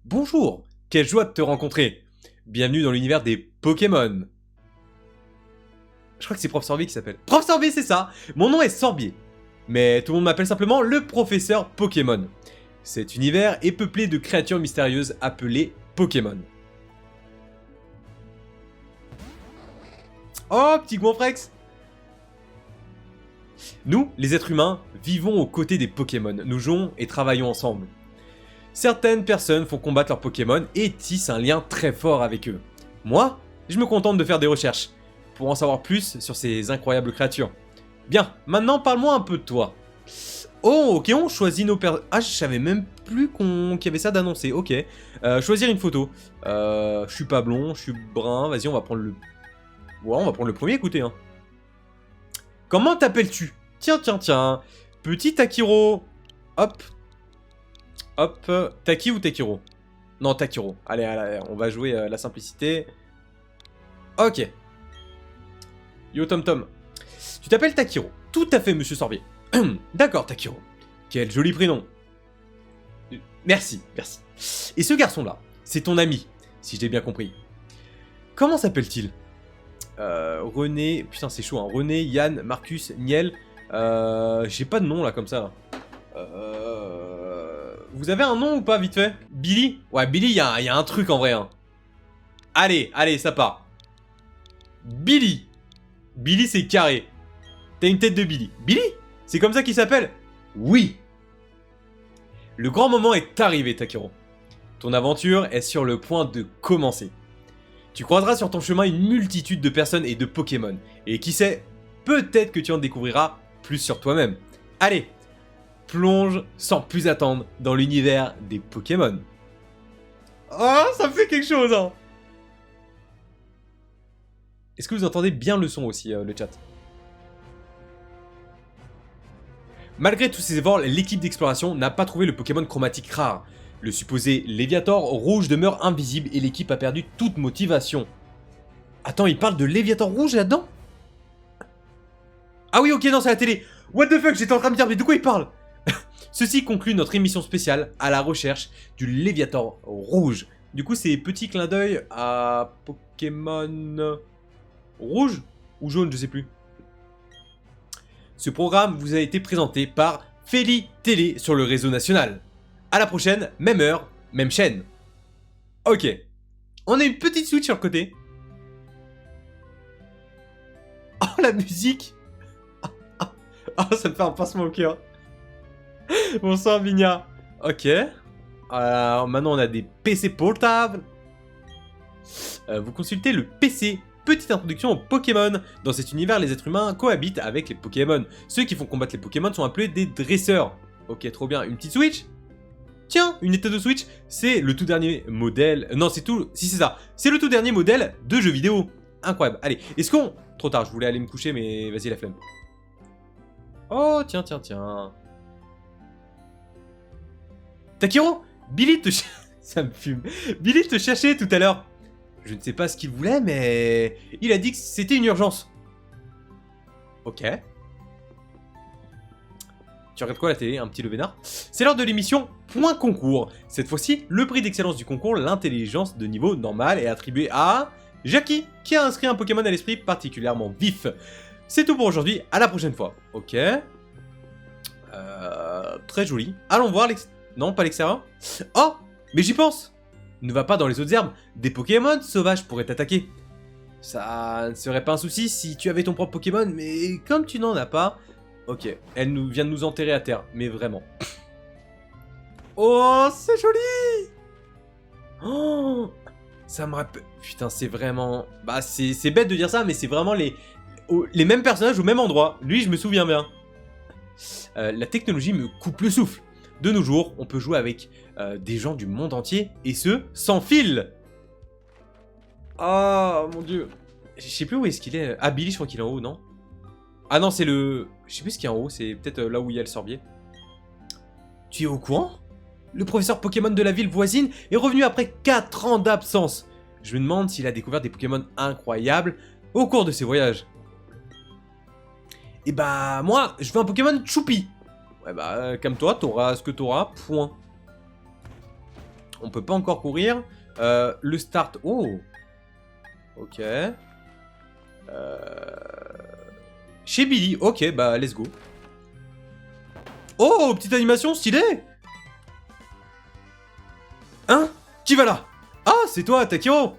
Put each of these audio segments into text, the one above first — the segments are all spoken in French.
Bonjour, quelle joie de te rencontrer. Bienvenue dans l'univers des Pokémon. Je crois que c'est Prof Sorbier qui s'appelle. Prof Sorbier, c'est ça. Mon nom est Sorbier. Mais tout le monde m'appelle simplement le professeur Pokémon. Cet univers est peuplé de créatures mystérieuses appelées Pokémon. Oh, petit Gonfrex. Nous, les êtres humains, vivons aux côtés des Pokémon. Nous jouons et travaillons ensemble. Certaines personnes font combattre leurs Pokémon et tissent un lien très fort avec eux. Moi, je me contente de faire des recherches, pour en savoir plus sur ces incroyables créatures. Bien, maintenant parle-moi un peu de toi. Oh, ok, on choisit nos Ah, je savais même plus qu'il y avait ça d'annoncé, ok. Choisir une photo. Je suis pas blond, je suis brun, vas-y, on va prendre le... Ouais, on va prendre le premier, écoutez. Hein. Comment t'appelles-tu? Tiens, tiens, tiens. Petit Takiro. Hop. Hop. Taki ou Takiro? Non, Takiro. Allez, allez, on va jouer la simplicité. Ok. Yo, Tom Tom. Tu t'appelles Takiro. Tout à fait, monsieur Sorbier. D'accord, Takiro. Quel joli prénom. Merci, merci. Et ce garçon-là, c'est ton ami, si je l'ai bien compris. Comment s'appelle-t-il? René... Putain, c'est chaud, hein. René, Yann, Marcus, Niel... J'ai pas de nom, là, comme ça. Vous avez un nom ou pas, vite fait? Billy? Ouais, Billy, il y a un truc, en vrai. Hein. Allez, allez, ça part. Billy. Billy, c'est carré. T'as une tête de Billy. Billy? C'est comme ça qu'il s'appelle? Oui. Le grand moment est arrivé, Takiro. Ton aventure est sur le point de commencer. Tu croiseras sur ton chemin une multitude de personnes et de Pokémon. Et qui sait, peut-être que tu en découvriras plus sur toi-même. Allez, plonge sans plus attendre dans l'univers des Pokémon. Oh, ça me fait quelque chose, hein. Est-ce que vous entendez bien le son aussi, le chat? Malgré tous ces efforts, l'équipe d'exploration n'a pas trouvé le Pokémon chromatique rare. Le supposé Léviator rouge demeure invisible et l'équipe a perdu toute motivation. Attends, il parle de Léviator rouge là-dedans? Ah oui, ok, non, c'est la télé. What the fuck, j'étais en train de me dire, mais de quoi il parle? Ceci conclut notre émission spéciale à la recherche du Léviator rouge. Du coup, c'est petit clin d'œil à Pokémon rouge ou jaune, je sais plus. Ce programme vous a été présenté par Feli Télé sur le réseau national. A la prochaine, même heure, même chaîne. Ok. On a une petite switch sur le côté. Oh, la musique. Oh, ça me fait un pincement au cœur. Bonsoir, Vigna. Ok. Alors, maintenant, on a des PC portables. Vous consultez le PC. Petite introduction aux Pokémon. Dans cet univers, les êtres humains cohabitent avec les Pokémon. Ceux qui font combattre les Pokémon sont appelés des dresseurs. Ok, trop bien. Une petite Switch? Tiens, une Nintendo Switch, c'est le tout dernier modèle... Non, c'est tout... Si, c'est ça. C'est le tout dernier modèle de jeux vidéo. Incroyable. Allez, est-ce qu'on... Trop tard, je voulais aller me coucher, mais vas-y, la flemme. Oh, tiens, tiens, tiens. Takiro, Billy te... Ça me fume. Billy te cherchait tout à l'heure. Je ne sais pas ce qu'il voulait, mais... Il a dit que c'était une urgence. Ok. Tu regardes quoi à la télé? Un petit le vénard? C'est l'heure de l'émission Point Concours. Cette fois-ci, le prix d'excellence du concours, l'intelligence de niveau normal, est attribué à... Jackie, qui a inscrit un Pokémon à l'esprit particulièrement vif. C'est tout pour aujourd'hui, à la prochaine fois. Ok. Très joli. Allons voir Non, pas l'extérieur. Oh, mais j'y pense. Ne va pas dans les autres herbes, des Pokémon sauvages pourraient t'attaquer. Ça ne serait pas un souci si tu avais ton propre Pokémon, mais comme tu n'en as pas... Ok, elle vient de nous enterrer à terre, mais vraiment. Oh, c'est joli. Oh, ça me rappelle... Putain, c'est vraiment... Bah, c'est bête de dire ça, mais c'est vraiment les mêmes personnages au même endroit. Lui, je me souviens bien. La technologie me coupe le souffle. De nos jours, on peut jouer avec des gens du monde entier, et ce, sans fil. Oh, mon dieu. Je sais plus où est-ce qu'il est. Ah, Billy, je crois qu'il est en haut, non? Ah non, c'est le... Je sais plus ce qu'il y a en haut, c'est peut-être là où il y a le Sorbier. Tu es au courant? Le professeur Pokémon de la ville voisine est revenu après 4 ans d'absence. Je me demande s'il a découvert des Pokémon incroyables au cours de ses voyages. Et bah, moi, je veux un Pokémon Choupi. Ouais bah, comme toi, t'auras ce que t'auras, point. On peut pas encore courir. Le start... Oh. Ok. Chez Billy. Ok, bah let's go. Oh, petite animation stylée. Hein? Qui va là? Ah, c'est toi, Takiro.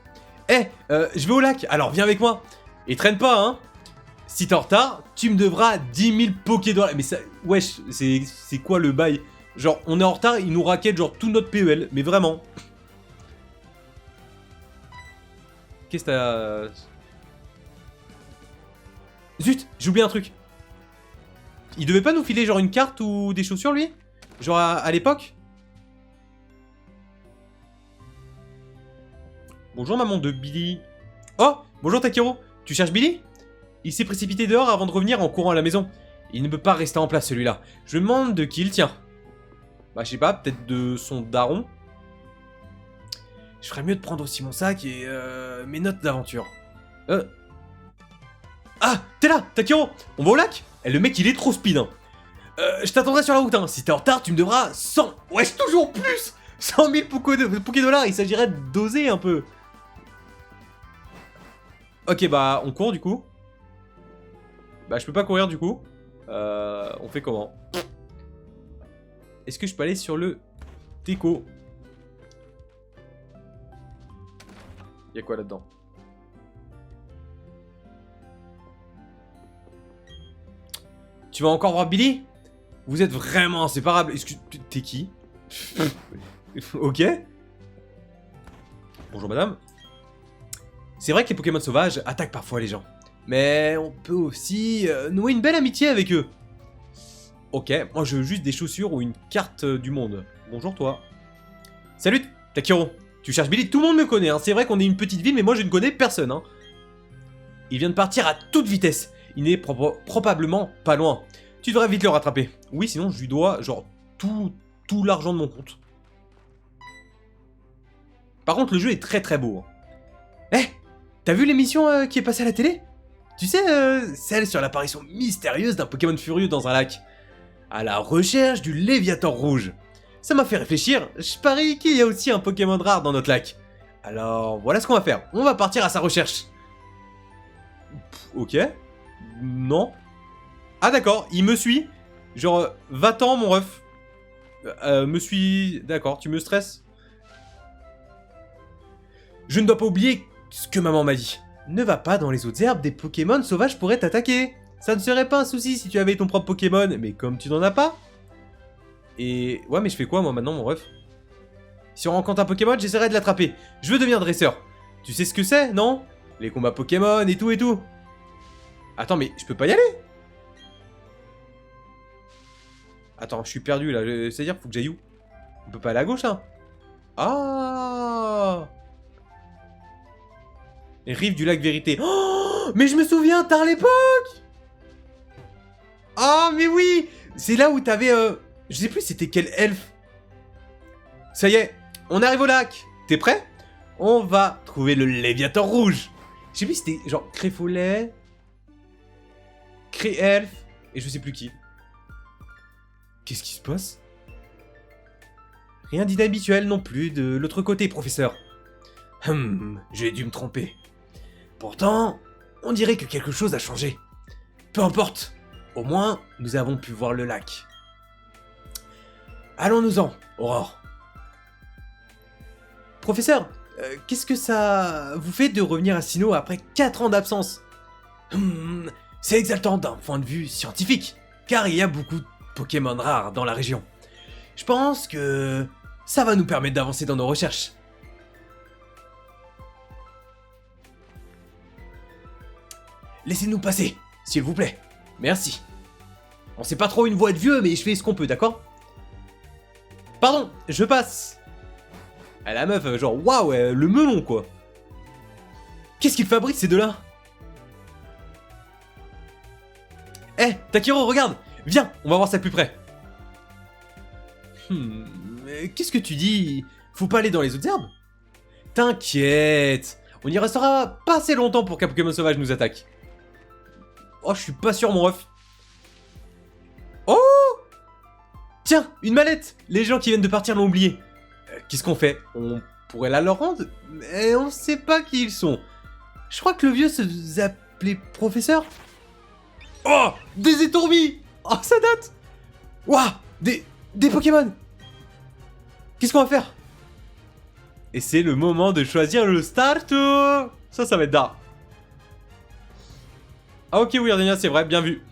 Eh, je vais au lac, alors viens avec moi. Et traîne pas, hein. Si t'es en retard, tu me devras 10 000 Pokédollars. Mais ça... Wesh, c'est quoi le bail? Genre, on est en retard, il nous raquette genre tout notre PEL. Mais vraiment. Qu'est-ce que t'as... Zut, j'ai oublié un truc. Il devait pas nous filer genre une carte ou des chaussures, lui? Genre à l'époque? Bonjour maman de Billy. Oh, bonjour Takiro. Tu cherches Billy? Il s'est précipité dehors avant de revenir en courant à la maison. Il ne peut pas rester en place celui-là. Je me demande de qui il tient. Bah je sais pas, peut-être de son daron. Je ferais mieux de prendre aussi mon sac et mes notes d'aventure. Ah, t'es là, Takiro. On va au lac? Eh, le mec il est trop speed hein. Je t'attendrai sur la route hein. Si t'es en retard, tu me devras 100... Wesh, toujours plus 100 000 Pokédollars. Il s'agirait d'oser un peu. Ok, bah, on court du coup. Bah, je peux pas courir du coup. On fait comment? Est-ce que je peux aller sur le Teco? Y'a quoi là-dedans? Tu vas encore voir Billy? Vous êtes vraiment inséparables. T'es qui? Ok. Bonjour madame. C'est vrai que les Pokémon sauvages attaquent parfois les gens. Mais on peut aussi nouer une belle amitié avec eux. Ok, moi je veux juste des chaussures ou une carte du monde. Bonjour toi. Salut Takiro. Tu cherches Billy? Tout le monde me connaît, hein. C'est vrai qu'on est une petite ville, mais moi je ne connais personne. Hein. Il vient de partir à toute vitesse. Il n'est probablement pas loin. Tu devrais vite le rattraper. Oui, sinon je lui dois genre tout l'argent de mon compte. Par contre, le jeu est très très beau. Eh, t'as vu l'émission qui est passée à la télé? Tu sais, celle sur l'apparition mystérieuse d'un Pokémon furieux dans un lac. À la recherche du Léviator rouge. Ça m'a fait réfléchir, je parie qu'il y a aussi un Pokémon rare dans notre lac. Alors, voilà ce qu'on va faire. On va partir à sa recherche. Ok. Non. Ah d'accord, il me suit. Genre, va-t'en mon ref. Me suis... D'accord, tu me stresses. Je ne dois pas oublier ce que maman m'a dit. Ne va pas dans les autres herbes, des Pokémon sauvages pourraient t'attaquer. Ça ne serait pas un souci si tu avais ton propre Pokémon, mais comme tu n'en as pas... Et... Ouais, mais je fais quoi moi maintenant mon ref? Si on rencontre un Pokémon, j'essaierai de l'attraper. Je veux devenir dresseur. Tu sais ce que c'est, non? Les combats Pokémon et tout et tout. Attends, mais je peux pas y aller? Attends, je suis perdu là. C'est-à-dire qu'il faut que j'aille où? On peut pas aller à gauche là? Ah! Les rives du lac Vérité. Oh! Mais je me souviens, t'as à l'époque! Ah, mais oui! C'est là où t'avais... Je sais plus c'était quel elfe. Ça y est, on arrive au lac. T'es prêt? On va trouver le Léviator rouge. Je sais plus si c'était genre Créfolet, Cré-elfe, et je sais plus qui. Qu'est-ce qui se passe? Rien d'inhabituel non plus de l'autre côté, professeur. J'ai dû me tromper. Pourtant, on dirait que quelque chose a changé. Peu importe, au moins, nous avons pu voir le lac. Allons-nous-en, Aurore. Professeur, qu'est-ce que ça vous fait de revenir à Sinnoh après 4 ans d'absence? C'est exaltant d'un point de vue scientifique, car il y a beaucoup de Pokémon rares dans la région. Je pense que ça va nous permettre d'avancer dans nos recherches. Laissez-nous passer, s'il vous plaît. Merci. On sait pas trop une voix de vieux, mais je fais ce qu'on peut, d'accord? Pardon, je passe. Ah, la meuf, genre, waouh, le melon, quoi. Qu'est-ce qu'ils fabriquent, ces deux-là? Eh, Takiro, regarde. Viens, on va voir ça de plus près. Qu'est-ce que tu dis? Faut pas aller dans les autres herbes? T'inquiète. On y restera pas assez longtemps pour qu'un Pokémon sauvage nous attaque. Oh, je suis pas sûr, mon ref. Oh! Tiens, une mallette! Les gens qui viennent de partir l'ont oublié. Qu'est-ce qu'on fait? On pourrait la leur rendre, mais on sait pas qui ils sont. Je crois que le vieux se faisait appeler professeur. Oh! Des étourmis! Oh, ça date! Ouah! Des Pokémon! Qu'est-ce qu'on va faire? Et c'est le moment de choisir le start. Ça va être d'art. Ah ok, oui, Ardenia, c'est vrai, bien vu.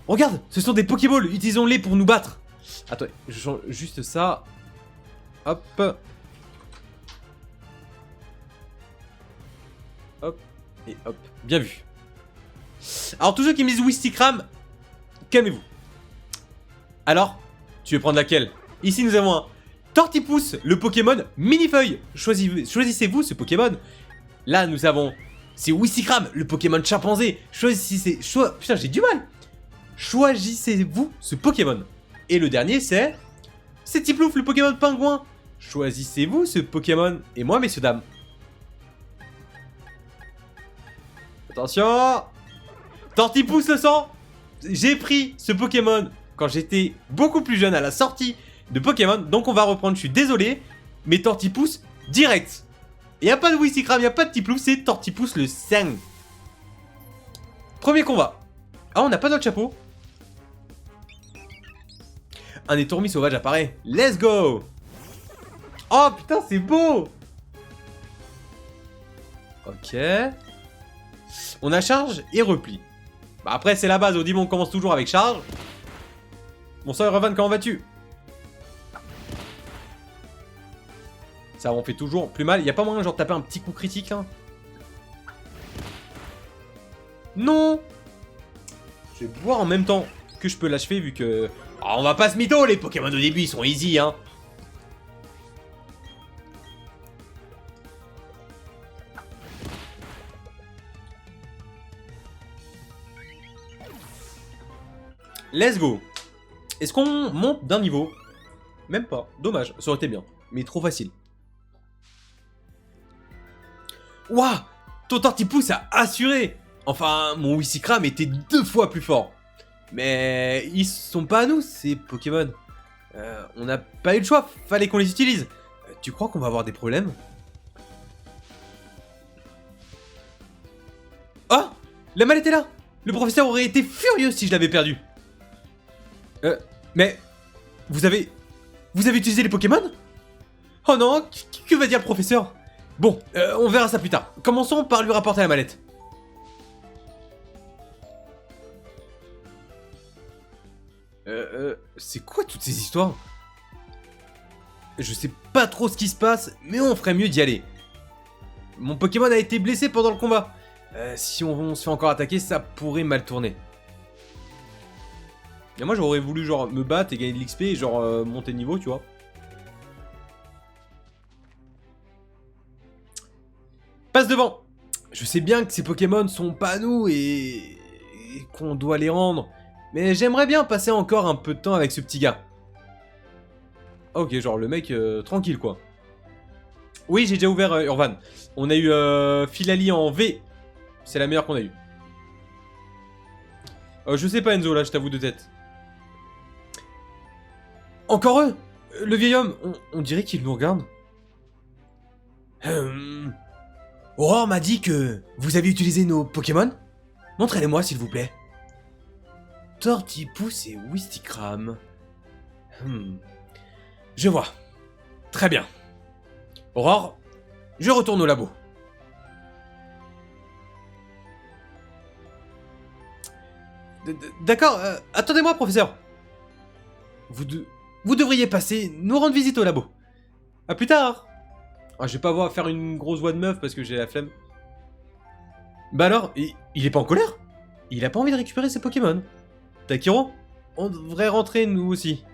Regarde, ce sont des Pokéballs, utilisons-les pour nous battre. Attends, je change juste ça. Hop. Hop. Et hop. Bien vu. Alors, tous ceux qui me disent Wistikram, calmez-vous. Alors, tu veux prendre laquelle? Ici, nous avons un Tortipousse, le Pokémon Minifeuille. Choisissez-vous ce Pokémon. Là, nous avons... C'est Wistikram, le Pokémon chimpanzé. Choisissez... Putain, j'ai du mal. Choisissez-vous ce Pokémon. Et le dernier, c'est... C'est Tiplouf, le Pokémon pingouin. Choisissez-vous ce Pokémon. Et moi, messieurs, dames. Attention. Tortipousse le sang. J'ai pris ce Pokémon quand j'étais beaucoup plus jeune à la sortie de Pokémon. Donc on va reprendre, je suis désolé. Mais Tortipousse, direct. Il n'y a pas de Wistikram, il n'y a pas de Tiplouf, c'est Tortipousse le sang. Premier combat. Ah, on n'a pas notre chapeau. Un étourmi sauvage apparaît. Let's go. Oh putain, c'est beau. Ok. On a charge et repli. Bah après, c'est la base. Au début, on commence toujours avec charge. Bon, ça, Revan, comment vas-tu? Ça, on fait toujours plus mal. Il n'y a pas moyen, genre, de taper un petit coup critique, là? Non. Je vais voir en même temps que je peux l'achever, vu que... Oh, on va pas se mytho, les Pokémon au début, ils sont easy, hein. Let's go. Est-ce qu'on monte d'un niveau? Même pas. Dommage, ça aurait été bien. Mais trop facile. Ouah, ton Tortipousse a assuré. Enfin, mon Wistikram était 2 fois plus fort. Mais ils sont pas à nous, ces Pokémon. On n'a pas eu le choix, fallait qu'on les utilise. Tu crois qu'on va avoir des problèmes? Oh, la mallette est là. Le professeur aurait été furieux si je l'avais perdu. Mais... Vous avez utilisé les Pokémon? Oh non, que va dire le professeur? Bon, on verra ça plus tard. Commençons par lui rapporter la mallette. C'est quoi toutes ces histoires? Je sais pas trop ce qui se passe, mais on ferait mieux d'y aller. Mon Pokémon a été blessé pendant le combat. Si on se fait encore attaquer, ça pourrait mal tourner. Et moi j'aurais voulu genre me battre et gagner de l'XP et genre monter de niveau, tu vois. Passe devant. Je sais bien que ces Pokémon sont pas à nous et qu'on doit les rendre. Mais j'aimerais bien passer encore un peu de temps avec ce petit gars. Ok, genre le mec tranquille quoi. Oui, j'ai déjà ouvert Urvan. On a eu Filali en V. C'est la meilleure qu'on a eue. Je sais pas Enzo là, je t'avoue de tête. Encore eux. Le vieil homme, on dirait qu'il nous regarde. Aurore m'a dit que vous avez utilisé nos Pokémon. Montrez-les-moi s'il vous plaît. Tortipousse et Wistikram. Je vois. Très bien. Aurore, je retourne au labo. D'accord, attendez-moi, professeur. Vous devriez passer nous rendre visite au labo. A plus tard. Ah, je vais pas faire une grosse voix de meuf parce que j'ai la flemme. Bah alors, il est pas en colère? Il a pas envie de récupérer ses Pokémon. Takiro, on devrait rentrer nous aussi.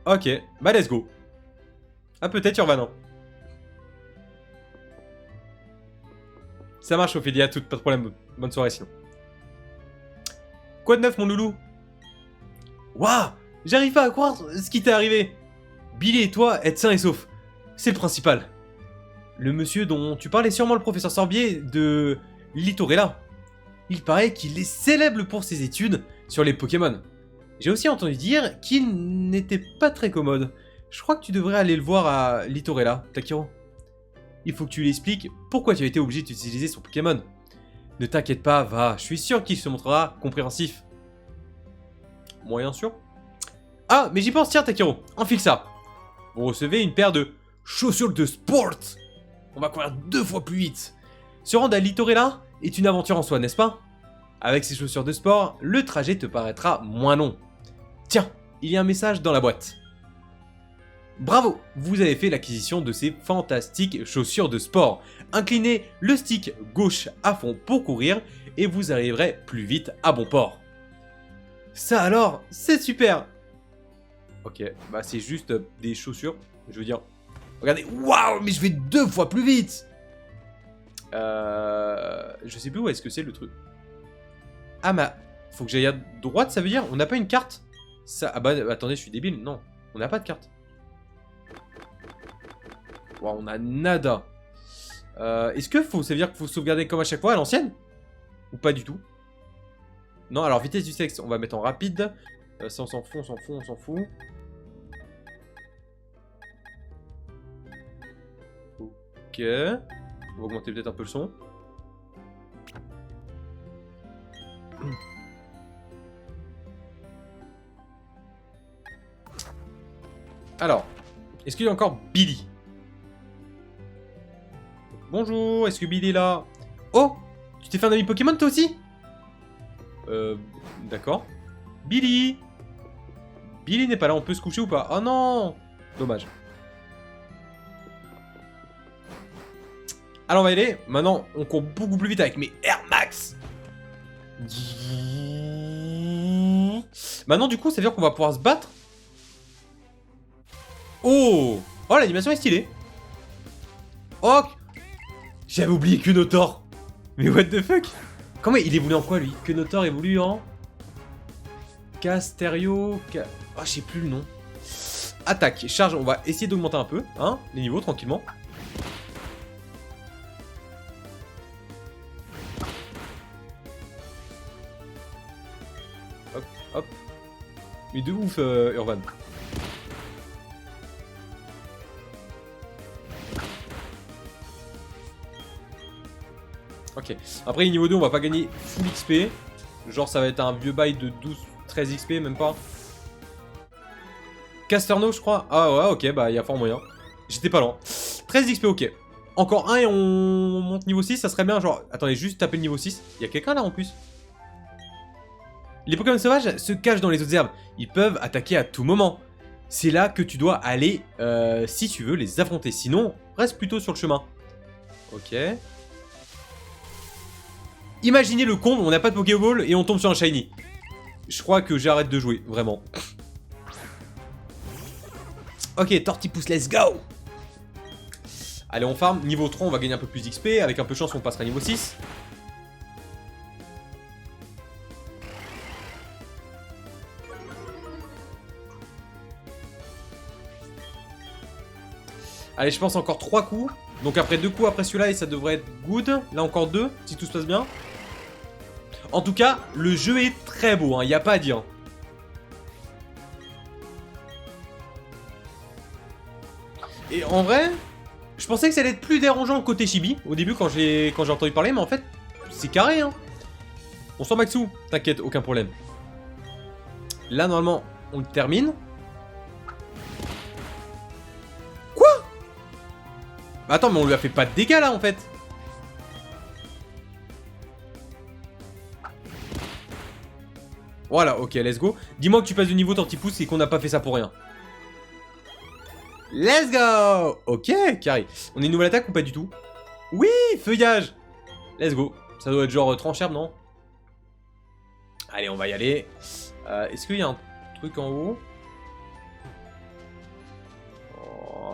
Ok, bah let's go. Ah peut-être Urvan. Ça marche Ophélie, à toutes, pas de problème. Bonne soirée sinon. Quoi de neuf mon loulou? Waouh, j'arrive pas à croire ce qui t'est arrivé. Billy et toi êtes sains et saufs. C'est le principal. Le monsieur dont tu parlais, sûrement le professeur Sorbier de Litorella. Il paraît qu'il est célèbre pour ses études sur les Pokémon. J'ai aussi entendu dire qu'il n'était pas très commode. Je crois que tu devrais aller le voir à Litorella, Takiro. Il faut que tu lui expliques pourquoi tu as été obligé d'utiliser son Pokémon. Ne t'inquiète pas, va, je suis sûr qu'il se montrera compréhensif. Moyen sûr. Ah, mais j'y pense, tiens Takiro, enfile ça. Vous recevez une paire de chaussures de sport. On va courir 2 fois plus vite. Se rendre à Litorella est une aventure en soi, n'est-ce pas? Avec ces chaussures de sport, le trajet te paraîtra moins long. Tiens, il y a un message dans la boîte. Bravo, vous avez fait l'acquisition de ces fantastiques chaussures de sport. Inclinez le stick gauche à fond pour courir et vous arriverez plus vite à bon port. Ça alors, c'est super. Ok, bah c'est juste des chaussures, je veux dire. Regardez, waouh, mais je vais 2 fois plus vite. Je sais plus où est-ce que c'est le truc. Ah bah, faut que j'aille à droite, ça veut dire on n'a pas une carte. Ça, ah bah attendez, je suis débile, non, on n'a pas de carte. Wow, on a nada. Est-ce que ça veut dire qu'il faut sauvegarder comme à chaque fois à l'ancienne? Ou pas du tout? Non, alors vitesse du sexe, on va mettre en rapide. Ça on s'en fout, on s'en fout, on s'en fout. Ok. On va augmenter peut-être un peu le son. Alors, est-ce qu'il y a encore Billy? Bonjour, est-ce que Billy est là? Oh, tu t'es fait un ami Pokémon toi aussi? D'accord. Billy! Billy n'est pas là, on peut se coucher ou pas? Oh non! Dommage. Alors on va y aller. Maintenant, on court beaucoup plus vite avec mes Air Max. Maintenant, du coup, ça veut dire qu'on va pouvoir se battre. Oh! Oh, l'animation est stylée. Oh! J'avais oublié Kunotor. Mais what the fuck? Comment il évolue en quoi, lui? Kunotor évolue en... Casterio... Oh, je sais plus le nom. Attaque, charge, on va essayer d'augmenter un peu, hein, les niveaux, tranquillement. Hop, hop. Mais de ouf, Urban. Ok. Après, niveau 2, on va pas gagner full XP. Genre, ça va être un vieux bail de 12-13 XP, même pas. Casterno, je crois. Ah ouais, ok, bah, il y a fort moyen. J'étais pas loin. 13 XP, ok. Encore un et on monte niveau 6, ça serait bien. Genre, attendez, juste taper le niveau 6. Il y a quelqu'un là en plus. Les Pokémon sauvages se cachent dans les autres herbes. Ils peuvent attaquer à tout moment. C'est là que tu dois aller si tu veux les affronter. Sinon, reste plutôt sur le chemin. Ok. Imaginez le comble, on n'a pas de Pokéball et on tombe sur un Shiny. Je crois que j'arrête de jouer, vraiment. Ok, Tortipousse, let's go! Allez, on farm. Niveau 3, on va gagner un peu plus d'XP. Avec un peu de chance, on passera niveau 6. Allez, je pense encore 3 coups. Donc après 2 coups après celui-là et ça devrait être good. Là encore 2, si tout se passe bien. En tout cas, le jeu est très beau, hein, y a pas à dire. Et en vrai, je pensais que ça allait être plus dérangeant côté Chibi au début quand j'ai entendu parler, mais en fait, c'est carré, hein. Bonsoir Maxou, t'inquiète, aucun problème. Là, normalement, on le termine. Quoi? Bah attends, mais on lui a fait pas de dégâts là en fait. Voilà, ok, let's go. Dis-moi que tu passes de niveau Tortipousse et qu'on n'a pas fait ça pour rien. Let's go. Ok, carré. On a une nouvelle attaque ou pas du tout? Oui, feuillage. Let's go. Ça doit être genre tranche-herbe, non? Allez, on va y aller. Est-ce qu'il y a un truc en haut?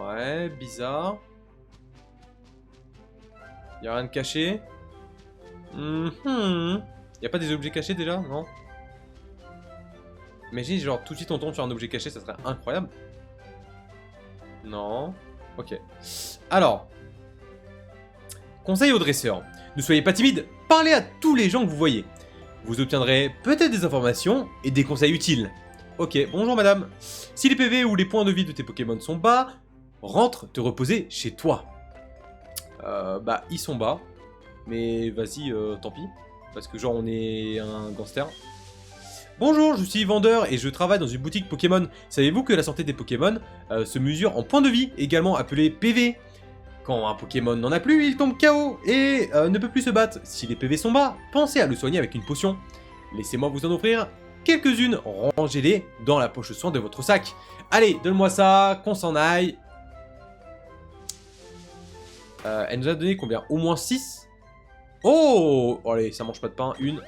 Ouais, bizarre. Il y a rien de caché. Il y a pas des objets cachés déjà? Non? Imagine, genre, tout de suite on tombe sur un objet caché, ça serait incroyable. Non. Ok. Alors. Conseil aux dresseurs. Ne soyez pas timide, parlez à tous les gens que vous voyez. Vous obtiendrez peut-être des informations et des conseils utiles. Ok, bonjour madame. Si les PV ou les points de vie de tes Pokémon sont bas, rentre te reposer chez toi. Bah, ils sont bas. Mais vas-y, tant pis. Parce que genre, on est un gangster. Bonjour, je suis vendeur et je travaille dans une boutique Pokémon. Savez-vous que la santé des Pokémon se mesure en points de vie, également appelé PV? Quand un Pokémon n'en a plus, il tombe KO et ne peut plus se battre. Si les PV sont bas, pensez à le soigner avec une potion. Laissez-moi vous en offrir quelques-unes. Rangez-les dans la poche soin de votre sac. Allez, donne-moi ça, qu'on s'en aille. Elle nous a donné combien? Au moins 6. Oh, allez, ça mange pas de pain. Une.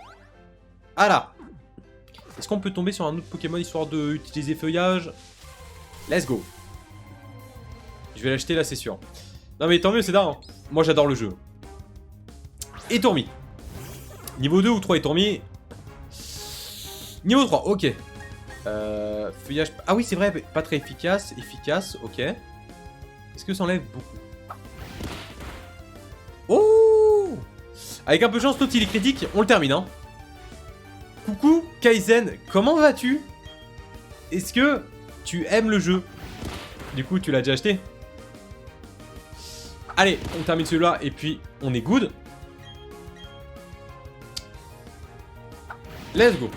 Ah là. Est-ce qu'on peut tomber sur un autre Pokémon histoire d'utiliser feuillage? Let's go. Je vais l'acheter là, c'est sûr. Non mais tant mieux, c'est dingue. Hein. Moi j'adore le jeu. Et Tourmi. Niveau 2 ou 3 et Tourmi. Niveau 3, ok. Feuillage... Ah oui, c'est vrai, pas très efficace. Efficace, ok. Est-ce que ça enlève beaucoup? Oh! Avec un peu de chance, l'autre il est critique, on le termine, hein. Coucou, Kaizen, comment vas-tu? Est-ce que tu aimes le jeu? Du coup, tu l'as déjà acheté? Allez, on termine celui-là et puis on est good. Let's go.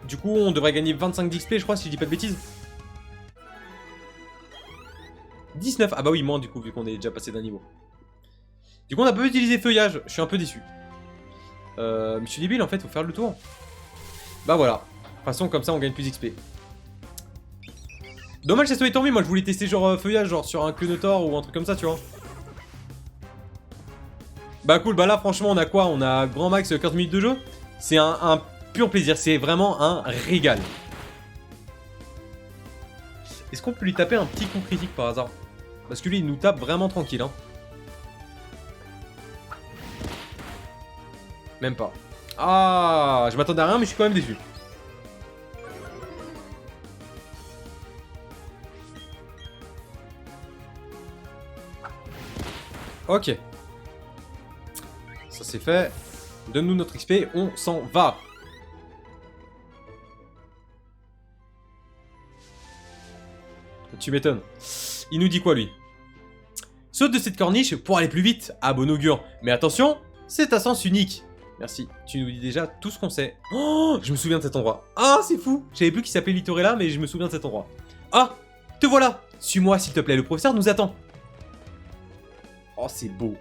Du coup, on devrait gagner 25 d'XP, je crois, si je dis pas de bêtises. 19. Ah bah oui, moins du coup, vu qu'on est déjà passé d'un niveau. Du coup, on a pas utilisé feuillage. Je suis un peu déçu. Monsieur débile, en fait, faut faire le tour. Bah voilà. De toute façon, comme ça, on gagne plus d'XP. Dommage, ça soit tombé. Moi, je voulais tester genre feuillage, genre sur un Clonotor ou un truc comme ça, tu vois. Bah cool, bah là, franchement, on a quoi? On a grand max 15 minutes de jeu. C'est un pur plaisir. C'est vraiment un régal. Est-ce qu'on peut lui taper un petit coup critique par hasard? Parce que lui, il nous tape vraiment tranquille, hein. Même pas. Ah, je m'attendais à rien, mais je suis quand même déçu. Ok. Ça c'est fait. Donne-nous notre XP, on s'en va. Tu m'étonnes. Il nous dit quoi, lui? Saute de cette corniche pour aller plus vite, à bon augure. Mais attention, c'est un sens unique. Merci, tu nous dis déjà tout ce qu'on sait. Oh, je me souviens de cet endroit. Ah, c'est fou. Je savais plus qu'il s'appelait Litorella, mais je me souviens de cet endroit. Ah, te voilà. Suis-moi, s'il te plaît, le professeur nous attend. Oh, c'est beau.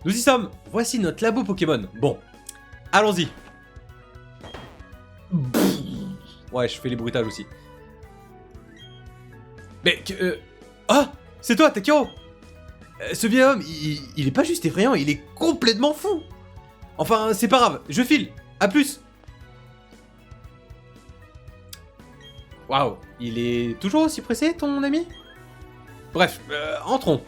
Nous y sommes. Voici notre labo Pokémon. Bon, allons-y. Ouais, je fais les bruitages aussi. Mais ah, c'est toi, Takiro. Ce vieil homme, il est pas juste effrayant, il est complètement fou. Enfin, c'est pas grave, je file. À plus. Waouh, il est toujours aussi pressé, ton ami? Bref, entrons.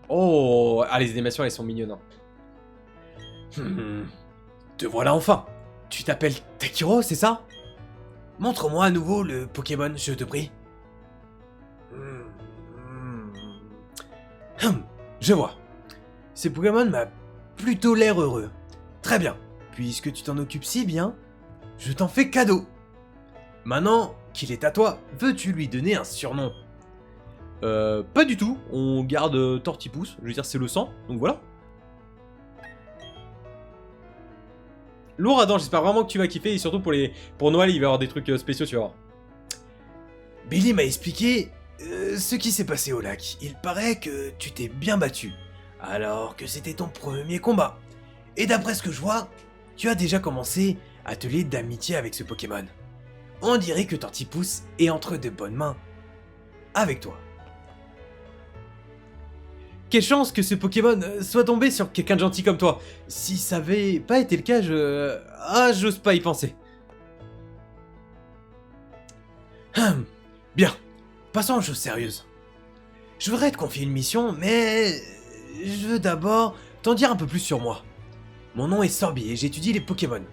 Oh, ah, les animations, elles sont mignonnes. Hein. Te voilà enfin. Tu t'appelles Takiro, c'est ça? Montre-moi à nouveau le Pokémon, je te prie. Je vois. Ce Pokémon m'a plutôt l'air heureux. Très bien. Puisque tu t'en occupes si bien, je t'en fais cadeau. Maintenant qu'il est à toi, veux-tu lui donner un surnom? Pas du tout. On garde Tortipousse. Je veux dire, c'est le sang. Donc voilà. Lourd Adam, j'espère vraiment que tu vas kiffer. Et surtout pour Noël, il va y avoir des trucs spéciaux, tu vas voir. Billy m'a expliqué ce qui s'est passé au lac. Il paraît que tu t'es bien battu, alors que c'était ton premier combat. Et d'après ce que je vois, tu as déjà commencé à te lier d'amitié avec ce Pokémon. On dirait que Tortipousse est entre de bonnes mains avec toi. Quelle chance que ce Pokémon soit tombé sur quelqu'un de gentil comme toi. Si ça avait pas été le cas, j'ose pas y penser. Bien, passons aux choses sérieuses. Je voudrais te confier une mission, mais je veux d'abord t'en dire un peu plus sur moi. Mon nom est Sorbi et j'étudie les Pokémon.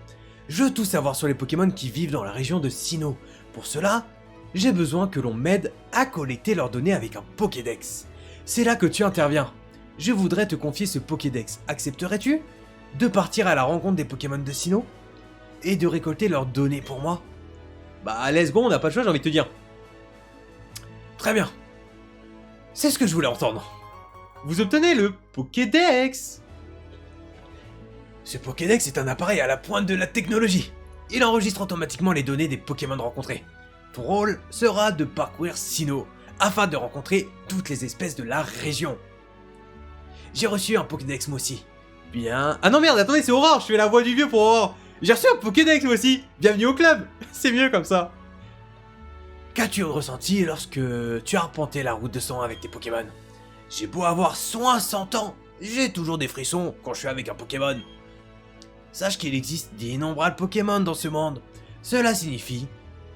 Je veux tout savoir sur les Pokémon qui vivent dans la région de Sinnoh. Pour cela, j'ai besoin que l'on m'aide à collecter leurs données avec un Pokédex. C'est là que tu interviens. je voudrais te confier ce Pokédex. Accepterais-tu de partir à la rencontre des Pokémon de Sinnoh et de récolter leurs données pour moi? Bah, let's go, on n'a pas le choix, j'ai envie de te dire. Très bien. C'est ce que je voulais entendre. Vous obtenez le Pokédex. Ce Pokédex est un appareil à la pointe de la technologie. Il enregistre automatiquement les données des Pokémon rencontrés. Ton rôle sera de parcourir Sinnoh afin de rencontrer toutes les espèces de la région. J'ai reçu un Pokédex moi aussi. Bien... Ah non merde, attendez, c'est Aurore, je fais la voix du vieux pour Aurore. J'ai reçu un Pokédex moi aussi. Bienvenue au club. C'est mieux comme ça. Qu'as-tu ressenti lorsque tu as arpenté la route de sang avec tes Pokémon? J'ai beau avoir 60 ans, j'ai toujours des frissons quand je suis avec un Pokémon. Sache qu'il existe d'innombrables Pokémon dans ce monde. Cela signifie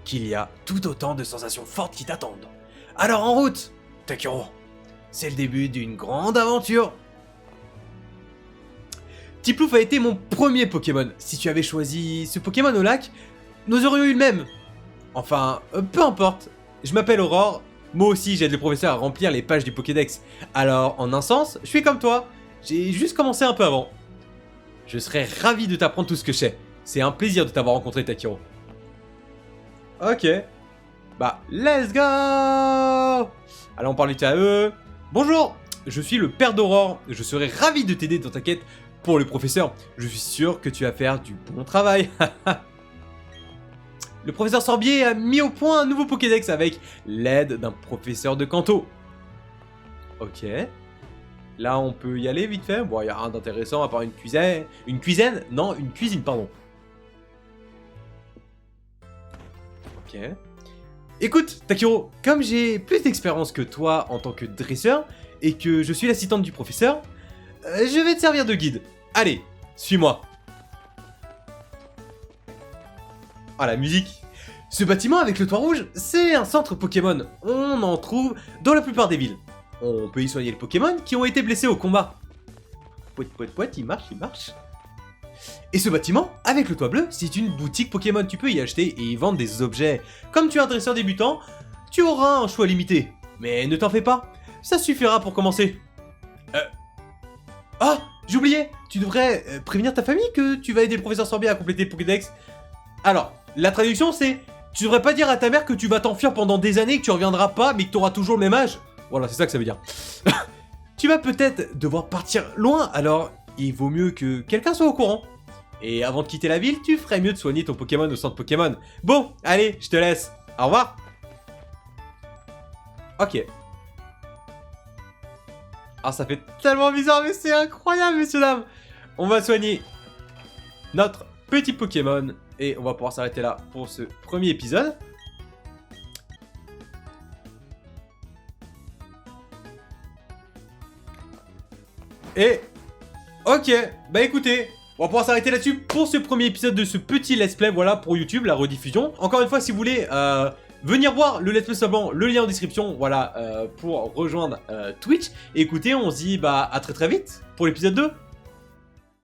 qu'il y a tout autant de sensations fortes qui t'attendent. Alors en route, Takiro. C'est le début d'une grande aventure. Tiplouf a été mon premier Pokémon. Si tu avais choisi ce Pokémon au lac, nous aurions eu le même. Enfin, peu importe. Je m'appelle Aurore. Moi aussi, j'aide le professeur à remplir les pages du Pokédex. Alors, en un sens, je suis comme toi. J'ai juste commencé un peu avant. Je serais ravi de t'apprendre tout ce que je sais. C'est un plaisir de t'avoir rencontré, Takiro. Ok. Bah, let's go! Allez, on parle vite à eux. Bonjour, je suis le père d'Aurore. Je serais ravi de t'aider dans ta quête pour le professeur. Je suis sûr que tu vas faire du bon travail. Le professeur Sorbier a mis au point un nouveau Pokédex avec l'aide d'un professeur de Kanto. Ok. Là, on peut y aller vite fait. Bon, il n'y a rien d'intéressant à part une cuisine. Une cuisine? Non, une cuisine, pardon. Ok. Écoute, Takiro, comme j'ai plus d'expérience que toi en tant que dresseur, et que je suis l'assistante du professeur, je vais te servir de guide. Allez, suis-moi. Ah, la musique. Ce bâtiment avec le toit rouge, c'est un centre Pokémon. On en trouve dans la plupart des villes. On peut y soigner les Pokémon qui ont été blessés au combat. Pouet, pouet, pouet, il marche, il marche. Et ce bâtiment, avec le toit bleu, c'est une boutique Pokémon. Tu peux y acheter et y vendre des objets. Comme tu es un dresseur débutant, tu auras un choix limité. Mais ne t'en fais pas, ça suffira pour commencer. Ah, j'ai oublié. Tu devrais prévenir ta famille que tu vas aider le professeur Sorbier à compléter le Pokédex. Alors, la traduction c'est... Tu devrais pas dire à ta mère que tu vas t'enfuir pendant des années, que tu reviendras pas, mais que tu auras toujours le même âge. Voilà, c'est ça que ça veut dire. Tu vas peut-être devoir partir loin, alors il vaut mieux que quelqu'un soit au courant. Et avant de quitter la ville, tu ferais mieux de soigner ton Pokémon au centre Pokémon. Bon, allez, je te laisse. Au revoir. Ok. Ah, ça fait tellement bizarre, mais c'est incroyable, messieurs, dames. On va soigner notre petit Pokémon. Et on va pouvoir s'arrêter là pour ce premier épisode. Et... Ok, bah écoutez, on va pouvoir s'arrêter là-dessus pour ce premier épisode de ce petit let's play, voilà, pour YouTube, la rediffusion. Encore une fois, si vous voulez venir voir le let's play seulement, le lien en description, voilà, pour rejoindre Twitch. Et écoutez, on se dit bah à très très vite pour l'épisode 2.